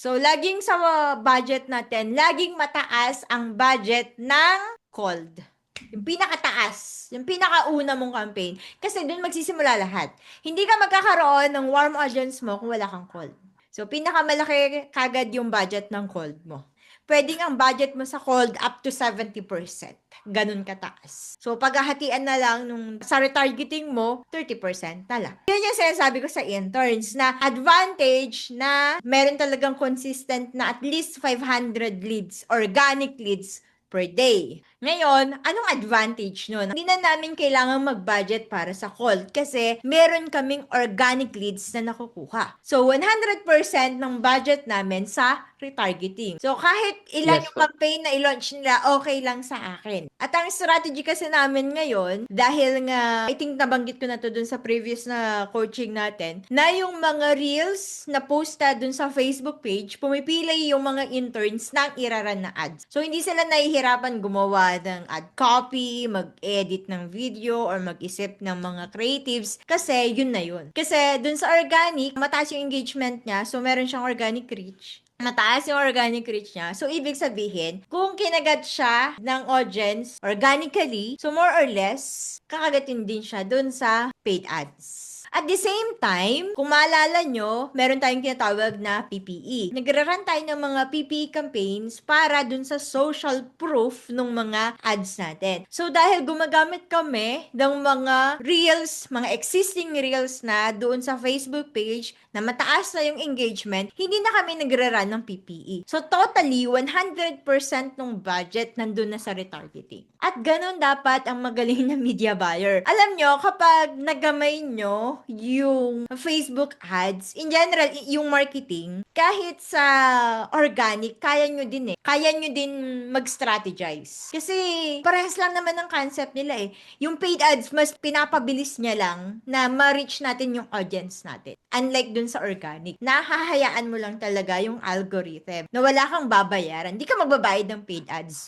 So, laging sa budget natin, laging mataas ang budget ng cold. Yung pinakataas, yung pinakauna mong campaign. Kasi doon magsisimula lahat. Hindi ka magkakaroon ng warm audience mo kung wala kang cold. So, pinakamalaki kagad yung budget ng cold mo. Pwedeng ang budget mo sa cold up to 70%. Ganun kataas. So, paghahatian na lang nung sa retargeting mo, 30% na lang. Yun yung sinasabi ko sa interns na advantage na meron talagang consistent na at least 500 leads, organic leads per day. Ngayon, anong advantage nun? Hindi na namin kailangan mag-budget para sa cold kasi meron kaming organic leads na nakukuha. So, 100% ng budget namin sa retargeting. So, kahit ilan Yes yung po. campaign na i-launch nila, okay lang sa akin. At ang strategy kasi namin ngayon, dahil nga, I think nabanggit ko na to dun sa previous na coaching natin, na yung mga reels na posta dun sa Facebook page, pumipili yung mga interns ng iraran na ads. So, hindi sila nahihirapan gumawa ng ad copy, mag-edit ng video, or mag-isip ng mga creatives, kasi yun na yun. Kasi dun sa organic, mataas yung engagement niya, so meron siyang organic reach. Mataas yung organic reach niya. So, ibig sabihin, kung kinagat siya ng audience organically, so more or less, kakagatin din siya dun sa paid ads. At the same time, kung maalala nyo, meron tayong tinatawag na PPE. Nagra-run tayo ng mga PPE campaigns para dun sa social proof ng mga ads natin. So, dahil gumagamit kami ng mga reels, mga existing reels na doon sa Facebook page na mataas na yung engagement, hindi na kami nagra-run ng PPE. So, totally, 100% ng budget nandun na sa retargeting. At ganun dapat ang magaling na media buyer. Alam nyo, kapag nagamay nyo yung Facebook ads, in general, yung marketing, kahit sa organic, kaya nyo din eh. Kaya nyo din mag-strategize. Kasi, parehas lang naman ang concept nila eh. Yung paid ads, mas pinapabilis niya lang na ma-reach natin yung audience natin. Unlike dun sa organic, nahahayaan mo lang talaga yung algorithm na wala kang babayaran. Hindi ka magbabayad ng paid ads.